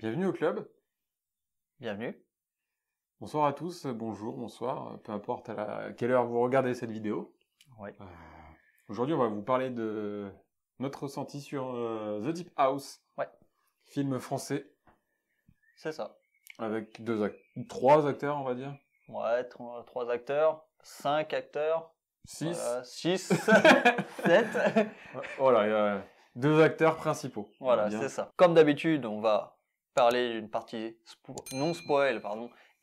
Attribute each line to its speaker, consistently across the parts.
Speaker 1: Bienvenue au club.
Speaker 2: Bienvenue.
Speaker 1: Bonsoir à tous, bonjour, bonsoir, peu importe à quelle heure vous regardez cette vidéo.
Speaker 2: Oui.
Speaker 1: Aujourd'hui, on va vous parler de notre ressenti sur The Deep House.
Speaker 2: Ouais.
Speaker 1: Film français
Speaker 2: C'est ça.
Speaker 1: avec trois acteurs, on va dire.
Speaker 2: Ouais, 3 acteurs, 5 acteurs,
Speaker 1: 6.
Speaker 2: 6, 7.
Speaker 1: Voilà, il y a 2 acteurs principaux.
Speaker 2: Voilà,
Speaker 1: Bien.
Speaker 2: c'est ça. Comme d'habitude, on va parler d'une partie non spoil,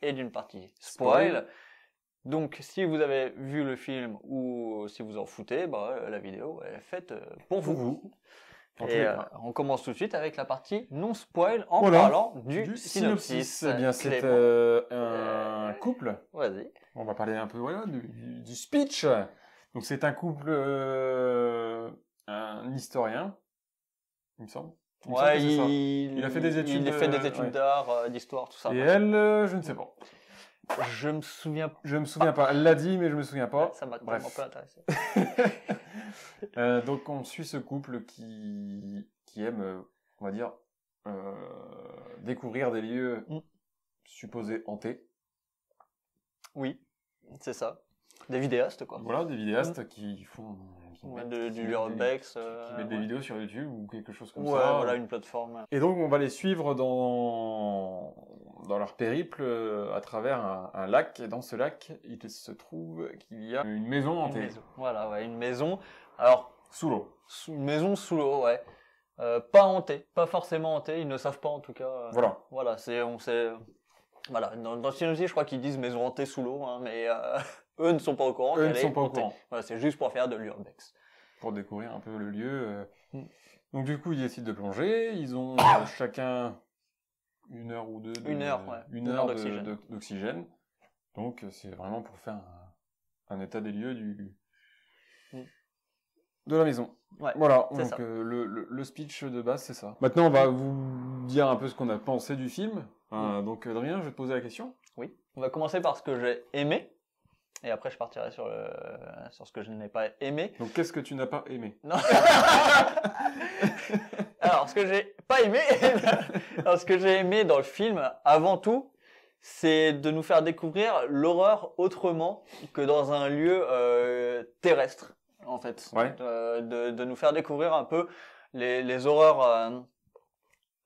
Speaker 2: et d'une partie spoil. Donc, si vous avez vu le film ou si vous en foutez, la vidéo elle est faite pour vous. Et on commence tout de suite avec la partie non spoil en parlant du synopsis.
Speaker 1: Eh bien, c'est un couple.
Speaker 2: Vas-y.
Speaker 1: On va parler un peu du speech. Donc, c'est un couple, un historien, il me semble.
Speaker 2: Ouais,
Speaker 1: il a fait des études.
Speaker 2: Il a fait des études d'art, d'histoire, tout ça.
Speaker 1: Et elle, je ne sais pas.
Speaker 2: Je me souviens
Speaker 1: pas. Elle l'a dit, mais je me souviens pas.
Speaker 2: Ça m'a tellement peu intéressé.
Speaker 1: Donc on suit ce couple qui aime, on va dire, découvrir des lieux supposés hantés.
Speaker 2: Oui, c'est ça. Des vidéastes, quoi.
Speaker 1: Voilà, des vidéastes qui
Speaker 2: mettent du l'urbex.
Speaker 1: Qui mettent des vidéos sur YouTube ou quelque chose comme
Speaker 2: ça.
Speaker 1: Ouais,
Speaker 2: voilà, une plateforme.
Speaker 1: Et donc on va les suivre dans leur périple à travers un lac. Et dans ce lac, il se trouve qu'il y a une maison hantée.
Speaker 2: Voilà, ouais, une maison. Alors,
Speaker 1: sous l'eau.
Speaker 2: Une maison sous l'eau, ouais. Pas hantée, pas forcément hantée. Ils ne savent pas en tout cas.
Speaker 1: Voilà.
Speaker 2: Voilà, on sait. Voilà, dans le synopsis, je crois qu'ils disent maison hantée sous l'eau, hein, mais eux ne sont pas au courant.
Speaker 1: Eux ne sont pas au courant.
Speaker 2: Voilà, c'est juste pour faire de l'urbex.
Speaker 1: Pour découvrir un peu le lieu. Donc du coup, ils décident de plonger. Ils ont chacun 1 heure ou 2
Speaker 2: une heure
Speaker 1: d'oxygène. Donc c'est vraiment pour faire un état des lieux de la maison.
Speaker 2: Ouais,
Speaker 1: voilà, donc le speech de base, c'est ça. Maintenant, on va vous dire un peu ce qu'on a pensé du film. Donc Adrien, je vais te poser la question.
Speaker 2: Oui. On va commencer par ce que j'ai aimé. Et après, je partirai sur ce que je n'ai pas aimé.
Speaker 1: Donc, qu'est-ce que tu n'as pas aimé?
Speaker 2: Non. Alors, ce que j'ai pas aimé, ce que j'ai aimé dans le film, avant tout, c'est de nous faire découvrir l'horreur autrement que dans un lieu terrestre, en fait.
Speaker 1: Ouais.
Speaker 2: De nous faire découvrir un peu les horreurs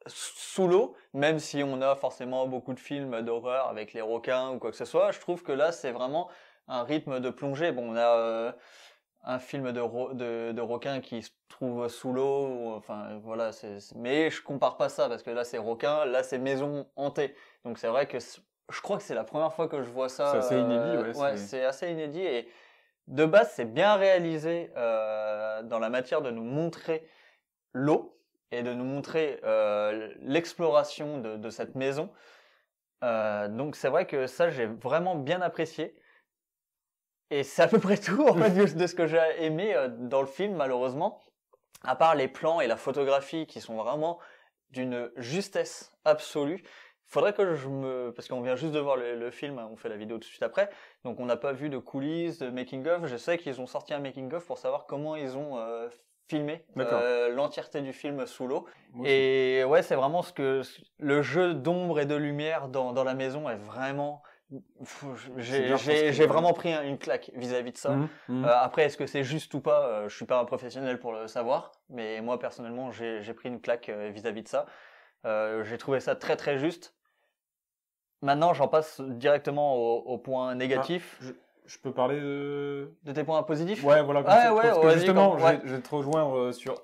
Speaker 2: sous l'eau, même si on a forcément beaucoup de films d'horreur avec les requins ou quoi que ce soit. Je trouve que là, c'est vraiment un rythme de plongée. Bon, on a un film de requin qui se trouve sous l'eau, enfin voilà, mais je compare pas ça parce que là c'est requin, là c'est maison hantée. Donc c'est vrai que je crois que c'est la première fois que je vois ça.
Speaker 1: C'est assez inédit,
Speaker 2: ouais. C'est assez inédit et de base c'est bien réalisé dans la matière de nous montrer l'eau et de nous montrer l'exploration de cette maison. Donc c'est vrai que ça j'ai vraiment bien apprécié. Et c'est à peu près tout en fait de ce que j'ai aimé dans le film, malheureusement. À part les plans et la photographie qui sont vraiment d'une justesse absolue. Faudrait que parce qu'on vient juste de voir le film, on fait la vidéo tout de suite après. Donc on n'a pas vu de coulisses, de making of. Je sais qu'ils ont sorti un making of pour savoir comment ils ont filmé l'entièreté du film sous l'eau. Et ouais, c'est vraiment le jeu d'ombre et de lumière dans la maison est vraiment. J'ai vraiment pris une claque vis-à-vis de ça. Après, est-ce que c'est juste ou pas, je suis pas un professionnel pour le savoir, mais moi personnellement, j'ai pris une claque vis-à-vis de ça. J'ai trouvé ça très très juste. Maintenant, j'en passe directement au point négatif.
Speaker 1: Je peux parler de
Speaker 2: tes points positifs?
Speaker 1: Ouais, voilà. Parce que justement, je vais te rejoindre sur.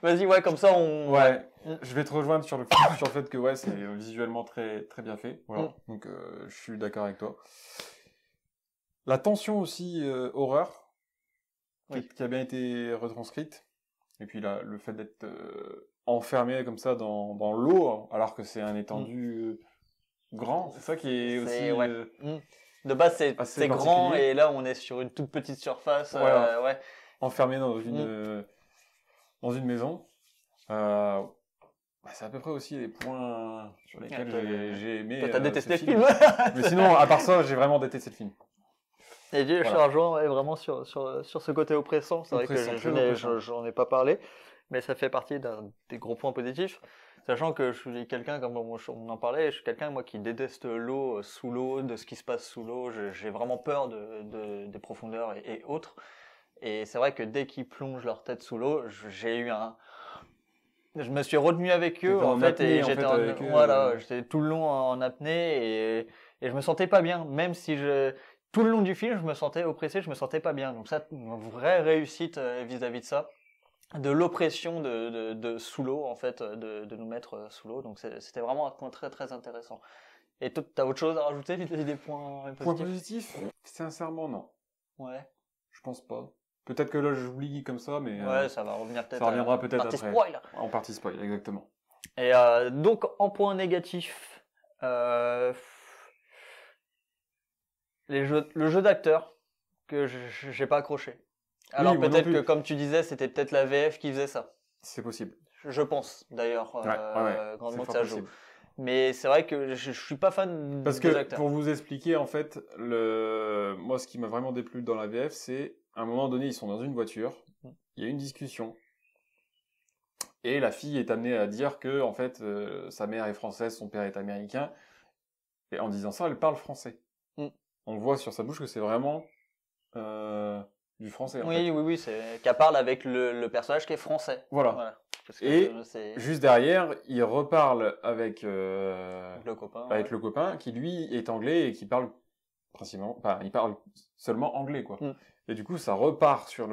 Speaker 2: Vas-y, ouais, comme ça on.
Speaker 1: Ouais. Je vais te rejoindre sur le fait que c'est visuellement très très bien fait. Voilà. Donc je suis d'accord avec toi. La tension aussi horreur qui a bien été retranscrite. Et puis là, le fait d'être enfermé comme ça dans l'eau alors que c'est un étendu grand, c'est ça qui est aussi
Speaker 2: de base c'est grand et là on est sur une toute petite surface
Speaker 1: enfermé dans une maison. C'est à peu près aussi les points sur lesquels j'ai aimé.
Speaker 2: Toi, t'as détesté le film.
Speaker 1: Mais sinon, à part ça, j'ai vraiment détesté le film.
Speaker 2: Et je te rejoins vraiment sur ce côté oppressant. C'est vrai que j'en ai pas parlé, mais ça fait partie des gros points positifs. Sachant que je suis quelqu'un, comme on en parlait, je suis quelqu'un moi qui déteste l'eau, sous l'eau, de ce qui se passe sous l'eau. J'ai vraiment peur des profondeurs et autres. Et c'est vrai que dès qu'ils plongent leur tête sous l'eau, je me suis retenu avec eux en fait, et j'étais tout le long en apnée et je me sentais pas bien, même si tout le long du film je me sentais oppressé, je me sentais pas bien. Donc ça, une vraie réussite vis-à-vis de ça, de l'oppression de sous l'eau en fait, de nous mettre sous l'eau. Donc c'était vraiment un point très très intéressant. Et toi, t'as autre chose à rajouter vis-à-vis des points positifs?
Speaker 1: Point positif? Sincèrement, non.
Speaker 2: Ouais.
Speaker 1: Je pense pas. Peut-être que là, j'oublie comme ça, mais...
Speaker 2: Ouais, ça va revenir peut-être.
Speaker 1: Ça reviendra peut-être
Speaker 2: partie
Speaker 1: après.
Speaker 2: Spoil.
Speaker 1: En partie spoil, exactement.
Speaker 2: Et donc, en point négatif, le jeu d'acteur que j'ai pas accroché. Alors
Speaker 1: oui,
Speaker 2: peut-être que, comme tu disais, c'était peut-être la VF qui faisait ça.
Speaker 1: C'est possible.
Speaker 2: Je pense, d'ailleurs, grandement que ça joue.
Speaker 1: Possible.
Speaker 2: Mais c'est vrai que je suis pas fan
Speaker 1: Parce
Speaker 2: des
Speaker 1: que,
Speaker 2: acteurs.
Speaker 1: pour vous expliquer, en fait, moi, ce qui m'a vraiment déplu dans la VF, c'est, à un moment donné, ils sont dans une voiture, il y a une discussion, et la fille est amenée à dire que, en fait, sa mère est française, son père est américain, et en disant ça, elle parle français. On voit sur sa bouche que c'est vraiment du français, en fait.
Speaker 2: Oui, c'est qu'elle parle avec le personnage qui est français.
Speaker 1: Voilà.
Speaker 2: Parce que
Speaker 1: et juste derrière, il reparle avec
Speaker 2: le
Speaker 1: copain qui lui est anglais et qui parle principalement, enfin, il parle seulement anglais, quoi. Et du coup, ça repart sur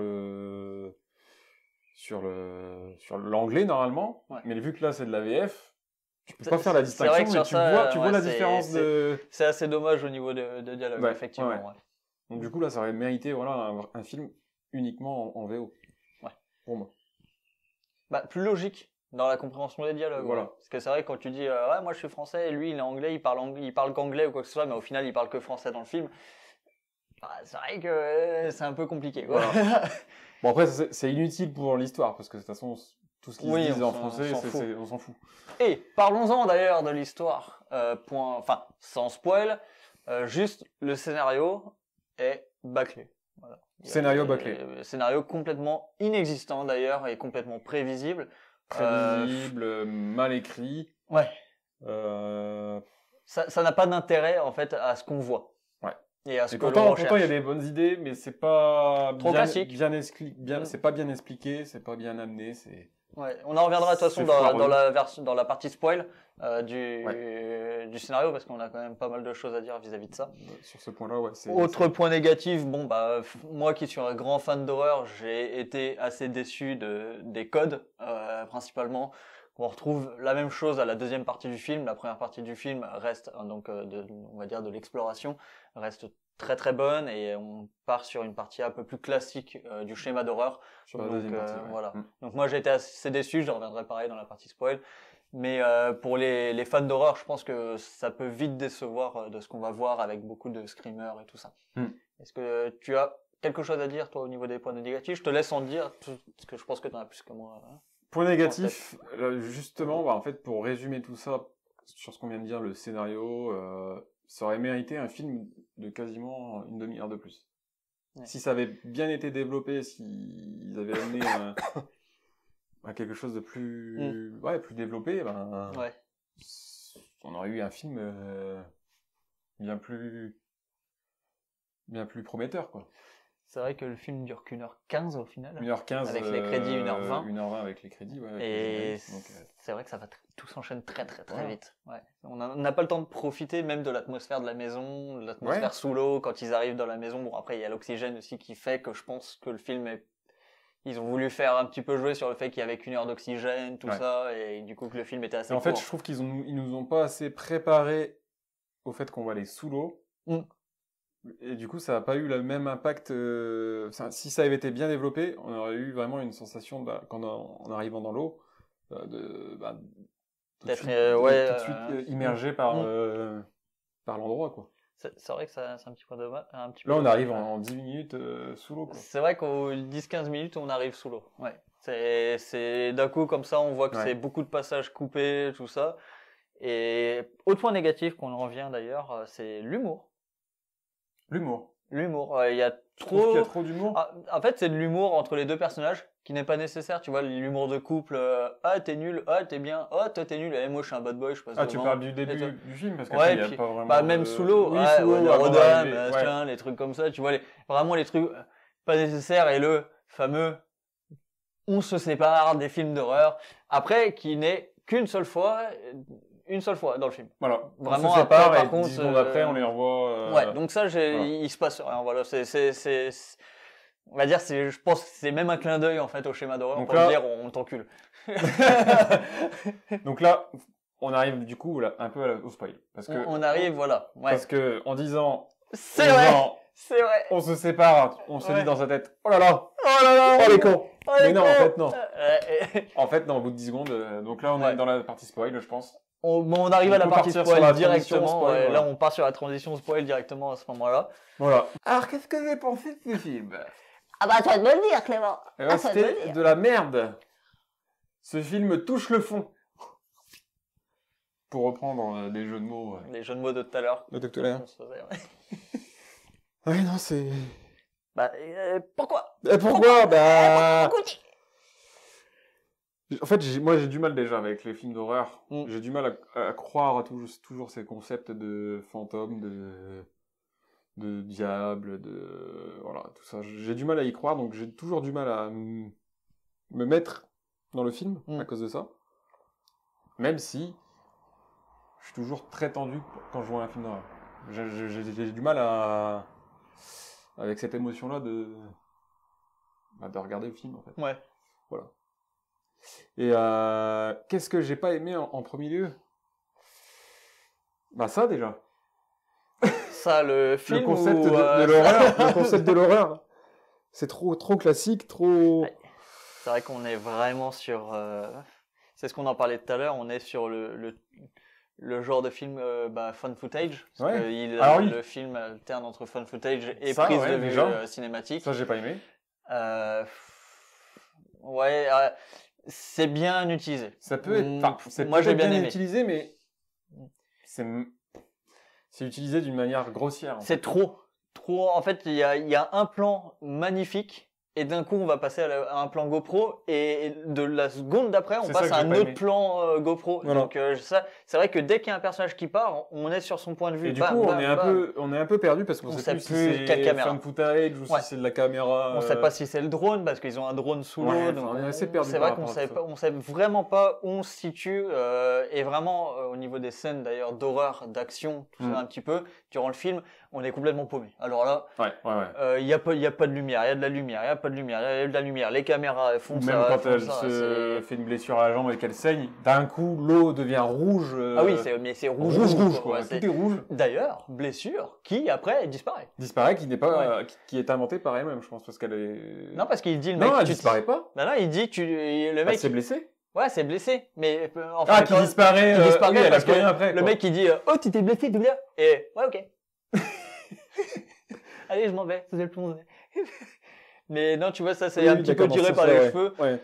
Speaker 1: l'anglais normalement, mais vu que là c'est de la VF, tu peux pas faire la distinction, mais tu vois la différence de.
Speaker 2: C'est assez dommage au niveau de dialogue, effectivement. Ouais.
Speaker 1: Donc du coup là, ça aurait mérité un film uniquement en VO.
Speaker 2: Ouais.
Speaker 1: Pour moi.
Speaker 2: Plus logique dans la compréhension des dialogues.
Speaker 1: Voilà.
Speaker 2: Parce que c'est vrai que quand tu dis moi je suis français et lui il est anglais, il parle qu'anglais ou quoi que ce soit, mais au final il parle que français dans le film. C'est vrai que c'est un peu compliqué. Quoi.
Speaker 1: Voilà. Bon après c'est inutile pour l'histoire parce que de toute façon tout ce qu'ils disent en français on s'en fout.
Speaker 2: Et parlons-en d'ailleurs de l'histoire. Sans spoil, juste le scénario est bâclé. Voilà.
Speaker 1: Scénario bâclé.
Speaker 2: Scénario complètement inexistant d'ailleurs et complètement prévisible.
Speaker 1: Prévisible, mal écrit.
Speaker 2: Ouais. Ça n'a pas d'intérêt en fait à ce qu'on voit.
Speaker 1: Ouais.
Speaker 2: Et à ce que
Speaker 1: pourtant il y a des bonnes idées, mais c'est pas
Speaker 2: trop classique.
Speaker 1: C'est pas bien expliqué, c'est pas bien amené, c'est.
Speaker 2: Ouais, on en reviendra de toute façon dans la partie spoil du scénario parce qu'on a quand même pas mal de choses à dire vis-à-vis de ça.
Speaker 1: Sur ce point-là, ouais.
Speaker 2: Autre point négatif, moi qui suis un grand fan d'horreur, j'ai été assez déçu des codes principalement. On retrouve la même chose à la deuxième partie du film. La première partie du film reste on va dire de l'exploration, reste très très bonne et on part sur une partie un peu plus classique du schéma d'horreur.
Speaker 1: Sur la deuxième partie, ouais.
Speaker 2: Voilà. Donc moi j'ai été assez déçu, j'en reviendrai pareil dans la partie spoil. Mais pour les fans d'horreur, je pense que ça peut vite décevoir de ce qu'on va voir avec beaucoup de screamers et tout ça. Est-ce que tu as quelque chose à dire toi au niveau des points négatifs? Je te laisse en dire parce que je pense que tu en as plus que moi.
Speaker 1: Point négatif, justement, en fait, pour résumer tout ça, sur ce qu'on vient de dire, le scénario, ça aurait mérité un film de quasiment une demi-heure de plus. Ouais. Si ça avait bien été développé, s'ils avaient amené à quelque chose de plus, plus développé, on aurait eu un film bien plus prometteur, quoi.
Speaker 2: C'est vrai que le film dure qu'1h15 au final.
Speaker 1: 1h15
Speaker 2: avec les crédits, 1h20.
Speaker 1: 1h20 avec les crédits, ouais.
Speaker 2: Et c'est vrai que ça va tout s'enchaîne très vite. Ouais. On n'a pas le temps de profiter même de l'atmosphère de la maison, de l'atmosphère sous l'eau quand ils arrivent dans la maison. Bon après il y a l'oxygène aussi qui fait que je pense que le film ils ont voulu faire un petit peu jouer sur le fait qu'il y avait qu'1 heure d'oxygène, tout ça, et du coup que le film était assez court.
Speaker 1: En fait, je trouve qu'ils nous ont pas assez préparé au fait qu'on va aller sous l'eau. Et du coup, ça n'a pas eu le même impact. Si ça avait été bien développé, on aurait eu vraiment une sensation, en arrivant dans l'eau, tout de suite immergé par l'endroit, quoi.
Speaker 2: C'est vrai que c'est un petit peu dommage.
Speaker 1: Là, on arrive en 10 minutes sous l'eau, quoi.
Speaker 2: C'est vrai qu'en 10-15 minutes, on arrive sous l'eau. Ouais. C'est d'un coup, comme ça, on voit que c'est beaucoup de passages coupés, tout ça. Et autre point négatif qu'on en revient d'ailleurs, c'est l'humour.
Speaker 1: L'humour.
Speaker 2: Il y a trop
Speaker 1: d'humour.
Speaker 2: En fait, c'est de l'humour entre les deux personnages qui n'est pas nécessaire. Tu vois, l'humour de couple, ah t'es nul, ah t'es bien, ah toi t'es nul, moi je suis un bad boy, je passe
Speaker 1: Ah,
Speaker 2: devant.
Speaker 1: tu parles du début du film parce
Speaker 2: Ouais,
Speaker 1: qu'il n'y a
Speaker 2: puis,
Speaker 1: pas vraiment.
Speaker 2: bah, même sous l'eau,
Speaker 1: Oui,
Speaker 2: ouais,
Speaker 1: sous l'eau,
Speaker 2: la
Speaker 1: avant
Speaker 2: Rodame,
Speaker 1: d'arriver, ouais.
Speaker 2: tiens, les trucs comme ça, tu vois, vraiment les trucs pas nécessaires et le fameux on se sépare des films d'horreur, après qui n'est qu'une seule fois dans le film.
Speaker 1: Voilà.
Speaker 2: Vraiment,
Speaker 1: on se sépare
Speaker 2: après, par
Speaker 1: et
Speaker 2: contre,
Speaker 1: 10 secondes après, on les revoit.
Speaker 2: Ouais, donc ça,
Speaker 1: voilà.
Speaker 2: il se passe rien. Voilà, on va dire, je pense que c'est même un clin d'œil en fait au schéma d'horreur.
Speaker 1: Donc
Speaker 2: pour
Speaker 1: là-
Speaker 2: dire, on t'encule.
Speaker 1: Donc là, on arrive du coup là, un peu au spoil. Parce que,
Speaker 2: On arrive, voilà. Ouais.
Speaker 1: Parce que en disant,
Speaker 2: C'est vrai, c'est vrai.
Speaker 1: on se sépare, on se
Speaker 2: Ouais.
Speaker 1: dit dans sa tête, oh là là,
Speaker 2: Oh là là,
Speaker 1: oh les cons.
Speaker 2: oh,
Speaker 1: Mais
Speaker 2: les
Speaker 1: non,
Speaker 2: cons.
Speaker 1: en fait, non.
Speaker 2: Euh,
Speaker 1: En fait, non, au bout de 10 secondes. Donc là, on
Speaker 2: Ouais.
Speaker 1: est dans la partie spoil, je pense.
Speaker 2: on arrive
Speaker 1: On
Speaker 2: à la
Speaker 1: peut
Speaker 2: partie
Speaker 1: partir sur
Speaker 2: spoil
Speaker 1: la transition
Speaker 2: directement.
Speaker 1: spoil,
Speaker 2: Ouais,
Speaker 1: voilà.
Speaker 2: Là, on part sur la transition spoil directement à ce moment-là.
Speaker 1: Voilà. Alors, qu'est-ce que vous avez pensé de ce film?
Speaker 2: Ah bah, tu vas te me le dire, Clément.
Speaker 1: Eh ben, c'était de la merde. Ce film touche le fond. Pour reprendre des jeux de mots.
Speaker 2: Les jeux de mots de tout à l'heure.
Speaker 1: De tout à l'heure.
Speaker 2: On se faisait, ouais.
Speaker 1: Ouais, non, c'est...
Speaker 2: Bah, pourquoi?
Speaker 1: Pourquoi? Bah...
Speaker 2: Pourquoi
Speaker 1: En fait, moi j'ai du mal déjà avec les films d'horreur.
Speaker 2: Mm.
Speaker 1: J'ai du mal à croire à toujours ces concepts de fantômes, de diable, voilà, tout ça. J'ai du mal à y croire, donc j'ai toujours du mal à me mettre dans le film à cause de ça. Même si je suis toujours très tendu quand je vois un film d'horreur. J'ai du mal avec cette émotion-là de regarder le film en fait.
Speaker 2: Ouais.
Speaker 1: Voilà. Et qu'est-ce que j'ai pas aimé en premier lieu? Bah ça déjà.
Speaker 2: Ça, le film
Speaker 1: Le concept
Speaker 2: ou,
Speaker 1: de l'horreur. Le concept de l'horreur. C'est trop classique, trop...
Speaker 2: Ouais. C'est vrai qu'on est vraiment sur... c'est ce qu'on en parlait tout à l'heure, on est sur le genre de film fan footage. Parce
Speaker 1: Ouais.
Speaker 2: que
Speaker 1: Alors oui.
Speaker 2: le film alterne entre fan footage et
Speaker 1: Ça,
Speaker 2: prise
Speaker 1: ouais,
Speaker 2: de vue
Speaker 1: déjà.
Speaker 2: cinématique.
Speaker 1: Ça j'ai pas aimé.
Speaker 2: Ouais, c'est bien utilisé.
Speaker 1: Ça peut être... Enfin, c'est
Speaker 2: moi, j'ai
Speaker 1: peut-être
Speaker 2: bien
Speaker 1: bien
Speaker 2: aimé.
Speaker 1: utilisé, mais... C'est utilisé d'une manière grossière. En fait.
Speaker 2: C'est trop. En fait, il y a un plan magnifique et d'un coup, on va passer à un plan GoPro et de la seconde d'après, on
Speaker 1: C'est
Speaker 2: passe
Speaker 1: ça que
Speaker 2: à
Speaker 1: j'ai
Speaker 2: un
Speaker 1: pas
Speaker 2: autre
Speaker 1: aimé.
Speaker 2: plan GoPro.
Speaker 1: Voilà.
Speaker 2: Donc ça, c'est vrai que dès qu'il y a un personnage qui part, on est sur son point de vue.
Speaker 1: Et du
Speaker 2: Bam,
Speaker 1: coup,
Speaker 2: bam, bam.
Speaker 1: on est un peu perdu parce qu'on
Speaker 2: On
Speaker 1: sait
Speaker 2: sait
Speaker 1: plus si
Speaker 2: plus
Speaker 1: c'est
Speaker 2: quelle caméra.
Speaker 1: fan footage ou
Speaker 2: Ouais.
Speaker 1: si c'est de la caméra.
Speaker 2: On sait pas si c'est le drone parce qu'ils ont un drone sous
Speaker 1: Ouais,
Speaker 2: l'eau.
Speaker 1: enfin,
Speaker 2: Donc
Speaker 1: on est assez perdu
Speaker 2: c'est
Speaker 1: par
Speaker 2: vrai qu'on
Speaker 1: rapport à
Speaker 2: sait
Speaker 1: tout
Speaker 2: pas, on sait vraiment pas où on se situe et vraiment au niveau des scènes d'ailleurs d'horreur, d'action, tout ça un petit peu durant le film, on est complètement paumé. Alors là,
Speaker 1: Ouais.
Speaker 2: il y a pas de lumière, il y a de la lumière, il y a pas de lumière, il y a de la lumière. Les caméras elles font
Speaker 1: Ou
Speaker 2: ça.
Speaker 1: même quand
Speaker 2: elles font
Speaker 1: elle
Speaker 2: ça,
Speaker 1: se
Speaker 2: c'est-
Speaker 1: fait une blessure à la jambe et qu'elle saigne, d'un coup l'eau devient rouge.
Speaker 2: Ah oui, mais c'est rouge
Speaker 1: quoi.
Speaker 2: Ouais,
Speaker 1: Tout est rouge.
Speaker 2: D'ailleurs, blessure qui après disparaît.
Speaker 1: Disparaît, qui n'est pas, qui est inventée par elle-même, je pense, parce qu'elle est.
Speaker 2: Non, parce qu'il dit le
Speaker 1: Non,
Speaker 2: mec.
Speaker 1: elle disparaît pas.
Speaker 2: Bah non, il dit le
Speaker 1: Elle
Speaker 2: mec.
Speaker 1: s'est blessée.
Speaker 2: Ouais, c'est blessé, mais enfin,
Speaker 1: Ah, qui disparaît.
Speaker 2: il disparaît
Speaker 1: oui, elle a
Speaker 2: parce
Speaker 1: plus
Speaker 2: que
Speaker 1: rien après.
Speaker 2: le
Speaker 1: quoi.
Speaker 2: mec il dit oh tu t'es blessé Douglas et ouais ok allez je m'en vais vous allez plomber. Mais non tu vois ça c'est
Speaker 1: Oui,
Speaker 2: un petit peu
Speaker 1: d'accord,
Speaker 2: tiré
Speaker 1: dans ce
Speaker 2: par les
Speaker 1: sens-là,
Speaker 2: cheveux
Speaker 1: ouais.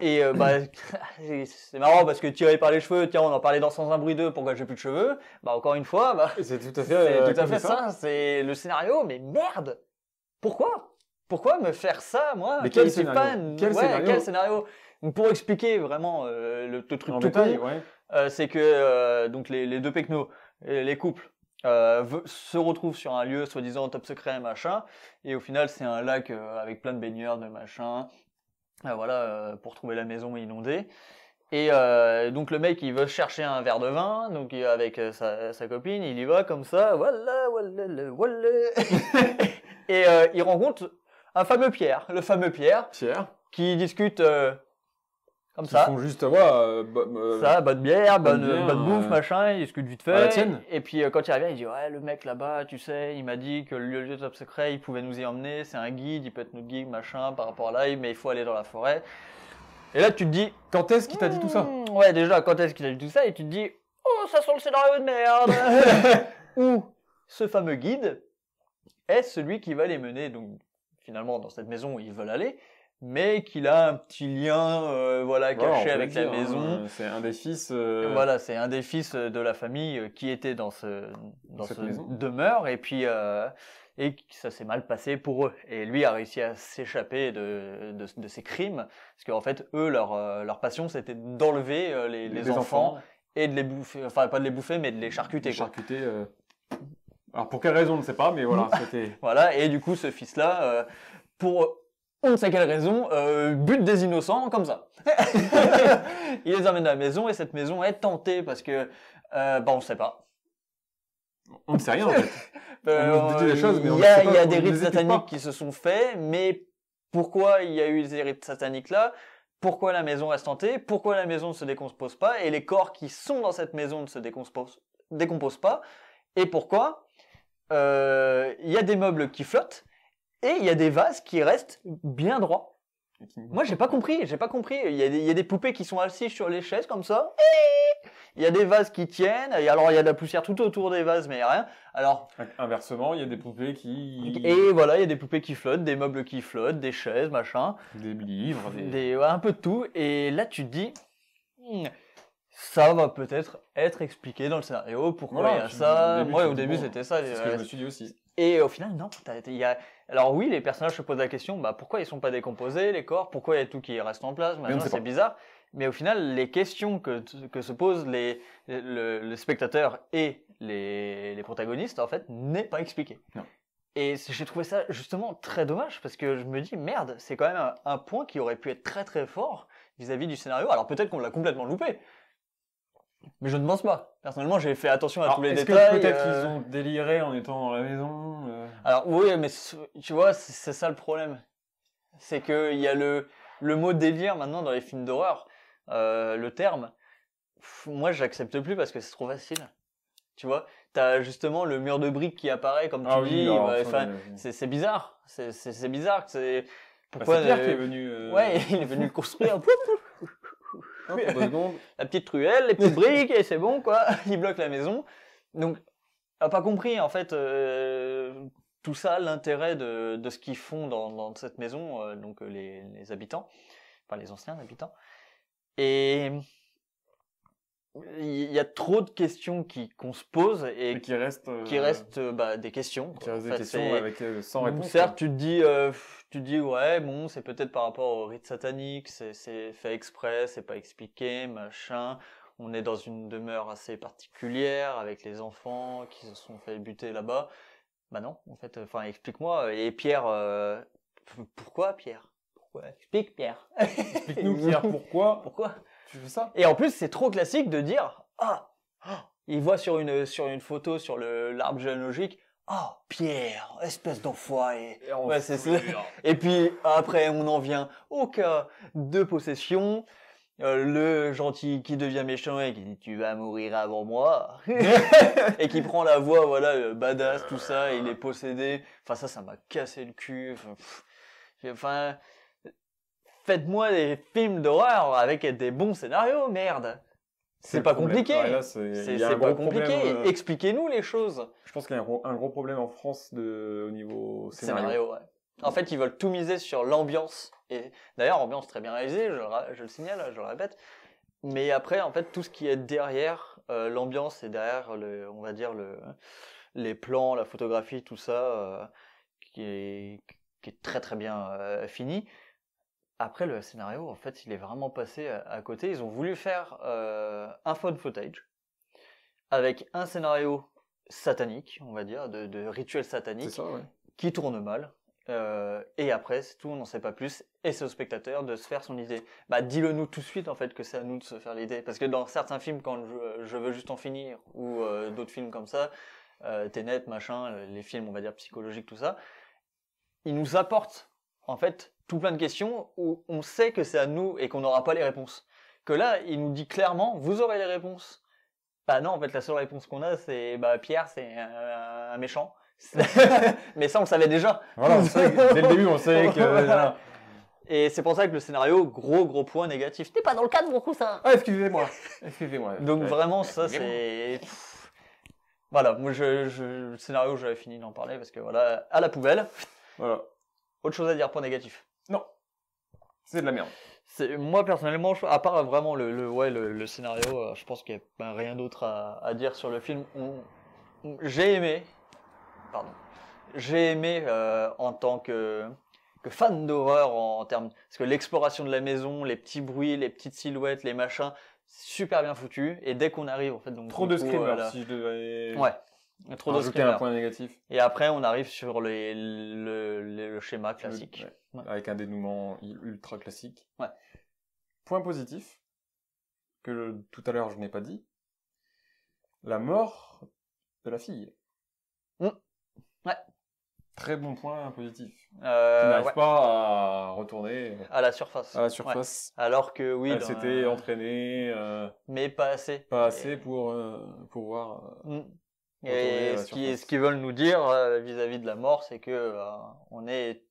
Speaker 2: et c'est marrant parce que tiré par les cheveux tiens on en parlait dans Sans un bruit 2 pourquoi j'ai plus de cheveux bah encore une fois
Speaker 1: C'est tout à fait.
Speaker 2: c'est tout à
Speaker 1: comme
Speaker 2: fait ça c'est le scénario mais merde pourquoi me faire ça moi
Speaker 1: Mais
Speaker 2: qui
Speaker 1: quel
Speaker 2: suis
Speaker 1: scénario
Speaker 2: fan
Speaker 1: Quel
Speaker 2: ouais,
Speaker 1: scénario
Speaker 2: quel scénario donc, pour expliquer vraiment le truc
Speaker 1: En
Speaker 2: tout
Speaker 1: détail,
Speaker 2: con,
Speaker 1: ouais.
Speaker 2: c'est que donc les deux pecnos, les couples, se retrouvent sur un lieu soi-disant top secret machin, et au final c'est un lac avec plein de baigneurs de machin, pour trouver la maison inondée. Et donc le mec il veut chercher un verre de vin, donc avec sa copine, il y va comme ça, voilà. Et il rencontre le fameux Pierre,
Speaker 1: Pierre.
Speaker 2: qui discute comme
Speaker 1: Qui
Speaker 2: ça.
Speaker 1: font juste,
Speaker 2: Ça, bonne bière,
Speaker 1: bonne
Speaker 2: bonne bouffe,
Speaker 1: bière,
Speaker 2: machin, il discute vite fait.
Speaker 1: à la tienne.
Speaker 2: Et puis quand il revient, il dit ouais, le mec là-bas, tu sais, il m'a dit que le lieu top secret, il pouvait nous y emmener, c'est un guide, il peut être notre guide, machin, par rapport à là, mais il faut aller dans la forêt. Et là, tu te dis,
Speaker 1: Quand est-ce qu'il t'a dit tout ça?
Speaker 2: ouais, déjà, quand est-ce qu'il a dit tout ça? Et tu te dis, oh, ça sent le scénario de merde. Ou ce fameux guide est celui qui va les mener, donc finalement dans cette maison où ils veulent aller, mais qu'il a un petit lien, caché avec la maison.
Speaker 1: C'est un des fils.
Speaker 2: Voilà, c'est un des fils de la famille qui était dans
Speaker 1: Cette
Speaker 2: ce
Speaker 1: maison.
Speaker 2: demeure, et puis et que ça s'est mal passé pour eux. Et lui a réussi à s'échapper de ces crimes, parce qu'en fait, eux, leur passion, c'était d'enlever les enfants et de les bouffer, enfin pas de les bouffer, mais de les charcuter.
Speaker 1: Alors pour quelle raison, on ne sait pas, mais voilà, c'était...
Speaker 2: Voilà, et du coup, ce fils-là, pour on ne sait quelle raison, bute des innocents comme ça. Il les emmène à la maison, et cette maison est tentée, parce que, on ne sait pas.
Speaker 1: On ne sait rien, en fait.
Speaker 2: On dit des choses, mais il y a des rites sataniques qui se sont faits, mais pourquoi il y a eu ces rites sataniques-là? Pourquoi la maison reste hantée? Pourquoi la maison ne se décompose pas? Et les corps qui sont dans cette maison ne se décomposent pas? Et pourquoi il y a des meubles qui flottent et il y a des vases qui restent bien droits? Moi, j'ai pas compris. Il y a des poupées qui sont assises sur les chaises comme ça. Il y a des vases qui tiennent. Et alors, il y a de la poussière tout autour des vases, mais il n'y a rien. Alors,
Speaker 1: inversement, il y a des poupées qui...
Speaker 2: Et voilà, il y a des poupées qui flottent, des meubles qui flottent, des chaises, machin.
Speaker 1: Des livres.
Speaker 2: Un peu de tout. Et là, tu te dis, ça va peut-être être expliqué dans le scénario. Pourquoi il y a ça? Moi, au début, c'était ça.
Speaker 1: C'est ce que je me suis dit aussi.
Speaker 2: Et au final, non. Alors oui, les personnages se posent la question, pourquoi ils sont pas décomposés, les corps? Pourquoi il y a tout qui reste en place? C'est bizarre. Mais au final, les questions que se posent les spectateurs et les protagonistes, en fait, n'est pas expliqué.
Speaker 1: Non.
Speaker 2: Et j'ai trouvé ça justement très dommage, parce que je me dis, merde, c'est quand même un point qui aurait pu être très très fort vis-à-vis du scénario. Alors peut-être qu'on l'a complètement loupé, mais je ne pense pas. Personnellement, j'ai fait attention à tous les détails.
Speaker 1: Est-ce que peut-être qu'ils ont déliré en étant dans la maison
Speaker 2: Alors oui, mais tu vois, c'est ça le problème. C'est qu'il y a le mot délire maintenant dans les films d'horreur. Le terme, moi j'accepte plus parce que c'est trop facile. Tu vois, t'as justement le mur de briques qui apparaît comme tu dis. C'est bizarre. C'est bizarre.
Speaker 1: Pourquoi c'est Pierre qui est venu.
Speaker 2: Ouais, il est venu le construire.
Speaker 1: Pour 2 secondes.
Speaker 2: La petite truelle, les petites briques, et c'est bon, quoi. Il bloque la maison. Donc, on n'a pas compris, en fait, tout ça, l'intérêt de ce qu'ils font dans cette maison, donc les habitants, enfin les anciens habitants. Et il y a trop de questions qu'on se pose et
Speaker 1: qui restent
Speaker 2: des questions.
Speaker 1: Qui restent des questions avec sans réponse.
Speaker 2: Certes, tu te dis ouais, bon, c'est peut-être par rapport au rite satanique, c'est fait exprès, c'est pas expliqué, machin. On est dans une demeure assez particulière avec les enfants qui se sont fait buter là-bas. Bah non, en fait, explique-moi. Et Pierre, pourquoi Pierre? Pourquoi? Explique Pierre.
Speaker 1: Explique-nous Pierre, pourquoi?
Speaker 2: Pourquoi
Speaker 1: tu fais ça?
Speaker 2: Et en plus, c'est trop classique de dire il voit sur une photo sur l'arbre généalogique, Pierre, espèce d'enfoiré. Et puis après, on en vient au cas de possession. Le gentil qui devient méchant et qui dit tu vas mourir avant moi et qui prend la voix badass, tout ça, il est possédé. Ça m'a cassé le cul. Faites-moi des films d'horreur avec des bons scénarios, merde. C'est pas compliqué. C'est pas compliqué. Expliquez-nous les choses.
Speaker 1: Je pense qu'il y a un gros problème en France au niveau
Speaker 2: scénario. Ouais. En fait, ils veulent tout miser sur l'ambiance. Et d'ailleurs, ambiance très bien réalisée, je le signale, je le répète. Mais après, en fait, tout ce qui est derrière l'ambiance et derrière, on va dire les plans, la photographie, tout ça, qui est très très bien fini. Après, le scénario, en fait, il est vraiment passé à côté. Ils ont voulu faire un phone footage avec un scénario satanique, on va dire, de rituel satanique, qui tourne mal. Et après, c'est tout, on n'en sait pas plus. Et c'est au spectateur de se faire son idée. Dis-le nous tout de suite, en fait, que c'est à nous de se faire l'idée. Parce que dans certains films, quand je veux juste en finir, ou d'autres films comme ça, Tenet, machin, les films, on va dire, psychologiques, tout ça, ils nous apportent, en fait, tout plein de questions où on sait que c'est à nous et qu'on n'aura pas les réponses. Que là, il nous dit clairement, vous aurez les réponses. Non, en fait, la seule réponse qu'on a, c'est Pierre, c'est un méchant. Mais ça, on le savait déjà.
Speaker 1: Voilà, dès le début, on savait que...
Speaker 2: Et c'est pour ça que le scénario, gros point négatif. T'es pas dans le cadre, beaucoup ça.
Speaker 1: Excusez-moi.
Speaker 2: Donc vraiment, ça, c'est... Voilà, moi, le scénario, j'avais fini d'en parler parce que voilà, à la poubelle.
Speaker 1: Voilà.
Speaker 2: Autre chose à dire, point négatif?
Speaker 1: Non. C'est de la merde.
Speaker 2: Moi, personnellement, à part vraiment le scénario, je pense qu'il n'y a rien d'autre à dire sur le film. J'ai aimé j'ai aimé en tant que fan d'horreur en termes parce que l'exploration de la maison, les petits bruits, les petites silhouettes, les machins, super bien foutu. Et dès qu'on arrive en fait donc
Speaker 1: Trop
Speaker 2: du
Speaker 1: de
Speaker 2: coup,
Speaker 1: screamers,
Speaker 2: là-
Speaker 1: si je devais
Speaker 2: ouais, trop de
Speaker 1: rajouter un
Speaker 2: screamers.
Speaker 1: point négatif.
Speaker 2: Et après on arrive sur le schéma classique.
Speaker 1: Ouais.
Speaker 2: Ouais.
Speaker 1: Avec un dénouement ultra classique.
Speaker 2: Ouais.
Speaker 1: Point positif, tout à l'heure je n'ai pas dit, la mort de la fille.
Speaker 2: Ouais.
Speaker 1: Très bon point positif. Qui
Speaker 2: Ouais.
Speaker 1: n'arrive pas à retourner
Speaker 2: À la surface.
Speaker 1: à la surface.
Speaker 2: Ouais. Alors que oui,
Speaker 1: Elle s'était entraînée,
Speaker 2: mais pas assez.
Speaker 1: pas assez pour pouvoir
Speaker 2: Mm.
Speaker 1: retourner
Speaker 2: Et
Speaker 1: à la
Speaker 2: ce
Speaker 1: surface.
Speaker 2: qu'ils veulent nous dire vis-à-vis de la mort, c'est que on n'est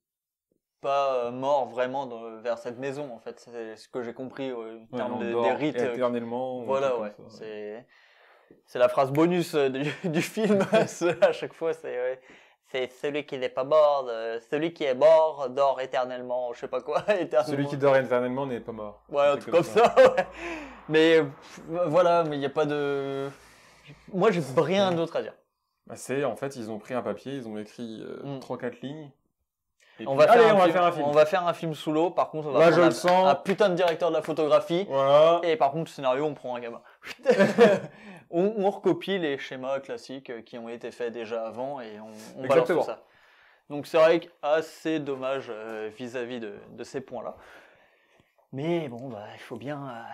Speaker 2: pas mort vraiment vers cette maison en fait. C'est ce que j'ai compris en
Speaker 1: Ouais,
Speaker 2: termes
Speaker 1: on
Speaker 2: des
Speaker 1: dort
Speaker 2: rites.
Speaker 1: éternellement.
Speaker 2: Voilà,
Speaker 1: ou un
Speaker 2: ouais.
Speaker 1: truc comme ça, ouais.
Speaker 2: C'est la phrase bonus du film. À chaque fois, c'est celui qui n'est pas mort, celui qui est mort dort éternellement, je sais pas quoi, éternellement.
Speaker 1: Celui qui dort éternellement n'est pas mort.
Speaker 2: Ouais, un truc comme ça, ouais. Mais voilà, mais il n'y a pas de... Moi, j'ai rien d'autre à dire.
Speaker 1: Bah, en fait, ils ont pris un papier, ils ont écrit 3-4 lignes. Et
Speaker 2: On
Speaker 1: puis,
Speaker 2: va
Speaker 1: allez,
Speaker 2: faire
Speaker 1: on
Speaker 2: un
Speaker 1: va
Speaker 2: film.
Speaker 1: faire un film.
Speaker 2: On va faire un film sous l'eau. Par contre, on va
Speaker 1: Là,
Speaker 2: prendre
Speaker 1: je le sens.
Speaker 2: un putain de directeur de la photographie.
Speaker 1: Voilà.
Speaker 2: Et par contre, le scénario, on prend un gamin. On recopie les schémas classiques qui ont été faits déjà avant et on balance tout ça. Donc c'est vrai que assez dommage vis-à-vis de ces points-là. Mais bon, bah, il faut bien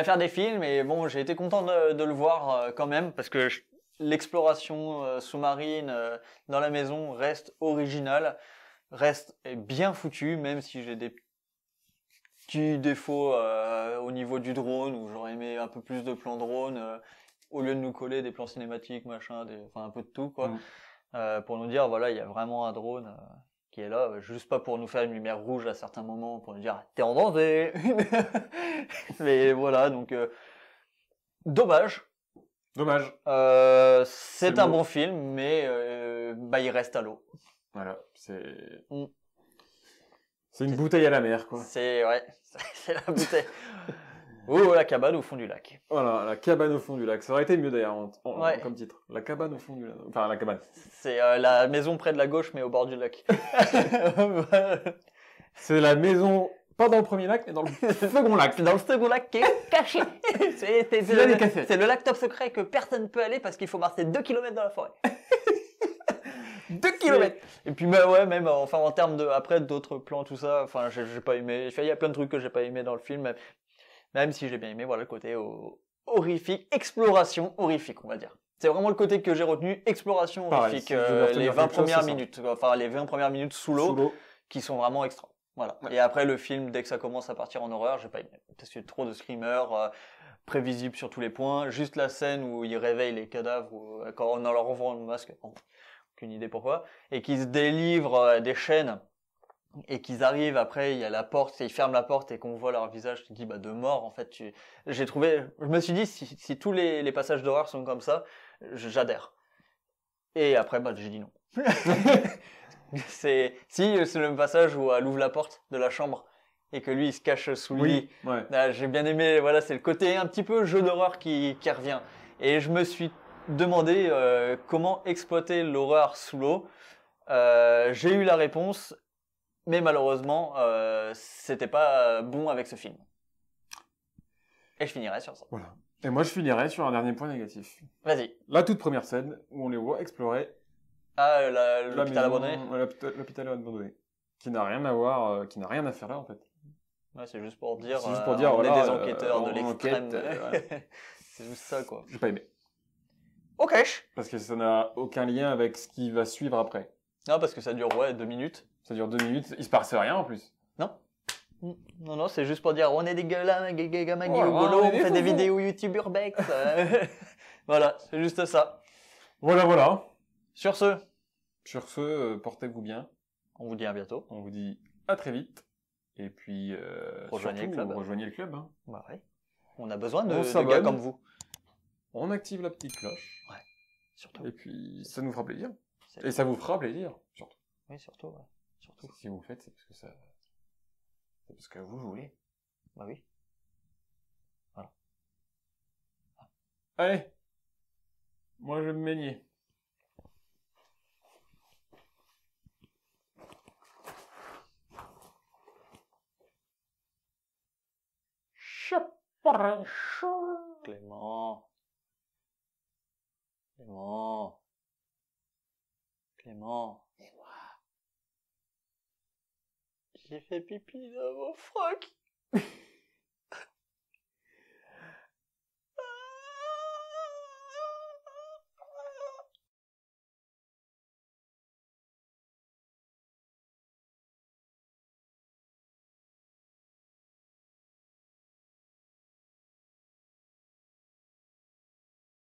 Speaker 2: faire des films. Et bon, j'ai été content de le voir quand même parce que l'exploration sous-marine dans la maison reste originale, reste bien foutue, même si j'ai des petits défauts au niveau du drone où j'aurais aimé un peu plus de plans drone au lieu de nous coller des plans cinématiques, machin, enfin un peu de tout quoi. Pour nous dire voilà, il y a vraiment un drone qui est là, juste pas pour nous faire une lumière rouge à certains moments pour nous dire t'es en danger. Mais voilà, donc dommage. C'est un bon film, mais il reste à l'eau.
Speaker 1: Voilà, c'est une bouteille à la mer, quoi.
Speaker 2: C'est la bouteille. Oh, la cabane au fond du lac.
Speaker 1: Voilà, la cabane au fond du lac. Ça aurait été mieux d'ailleurs comme titre. La cabane au fond du lac. Enfin, la cabane.
Speaker 2: C'est la maison près de la gauche, mais au bord du lac.
Speaker 1: C'est la maison, pas dans le premier lac, mais dans le second lac.
Speaker 2: C'est dans le second lac qui est caché. C'est le lac top secret que personne ne peut aller parce qu'il faut marcher 2 km dans la forêt. 2 km. Et puis ouais, même enfin en termes après d'autres plans tout ça, enfin j'ai pas aimé. Il y a plein de trucs que j'ai pas aimé dans le film, même si j'ai bien aimé voilà le côté horrifique, exploration horrifique, on va dire. C'est vraiment le côté que j'ai retenu, exploration horrifique, les 20 premières minutes, enfin les 20 premières minutes sous l'eau qui sont vraiment extra. Voilà. Ouais. Et après le film, dès que ça commence à partir en horreur, j'ai pas aimé parce qu'il y a trop de screamers. Prévisible sur tous les points, juste la scène où ils réveillent les cadavres quand on leur envoie le masque. Aucune idée pourquoi, et qu'ils se délivrent des chaînes et qu'ils arrivent après, il y a la porte, ils ferment la porte et qu'on voit leur visage, tu te dis de mort en fait. Je me suis dit si tous les passages d'horreur sont comme ça, j'adhère. Et après j'ai dit non. c'est le même passage où elle ouvre la porte de la chambre et que lui il se cache sous le lit.
Speaker 1: Ouais.
Speaker 2: Là, j'ai bien aimé, voilà, c'est le côté un petit peu jeu d'horreur qui revient. Et je me suis demandé comment exploiter l'horreur sous l'eau. J'ai eu la réponse, mais malheureusement, c'était pas bon avec ce film. Et je finirai sur ça.
Speaker 1: Voilà. Et moi, je finirai sur un dernier point négatif.
Speaker 2: Vas-y.
Speaker 1: La toute première scène où on les voit explorer.
Speaker 2: L'hôpital abandonné.
Speaker 1: L'hôpital abandonné. Qui n'a rien à voir, qui n'a rien à faire là en fait.
Speaker 2: Ouais, c'est juste pour dire,
Speaker 1: on
Speaker 2: est des enquêteurs de l'extrême.
Speaker 1: Ouais.
Speaker 2: C'est juste ça quoi.
Speaker 1: J'ai pas aimé.
Speaker 2: Ok.
Speaker 1: Parce que ça n'a aucun lien avec ce qui va suivre après.
Speaker 2: Non, parce que ça dure 2 minutes.
Speaker 1: Ça dure 2 minutes, il se passe rien en plus.
Speaker 2: Non, c'est juste pour dire on est des gamins rigolos, on fait des vidéos YouTube urbex. Voilà, c'est juste ça.
Speaker 1: Voilà.
Speaker 2: Sur ce,
Speaker 1: portez-vous bien.
Speaker 2: On vous dit à bientôt.
Speaker 1: On vous dit à très vite. Et puis,
Speaker 2: rejoignez
Speaker 1: le club. Hein.
Speaker 2: Bah ouais. On a besoin de gars comme vous.
Speaker 1: On active la petite cloche.
Speaker 2: Ouais, surtout.
Speaker 1: Et puis, ça nous fera plaisir. Et ça vous fera plaisir, surtout.
Speaker 2: Oui, surtout, ouais. Surtout.
Speaker 1: Si vous le faites, c'est parce que vous voulez.
Speaker 2: Bah oui. Voilà.
Speaker 1: Allez. Moi, je vais me baigner.
Speaker 2: Clément. Clément. Clément. J'ai fait pipi dans mon froc.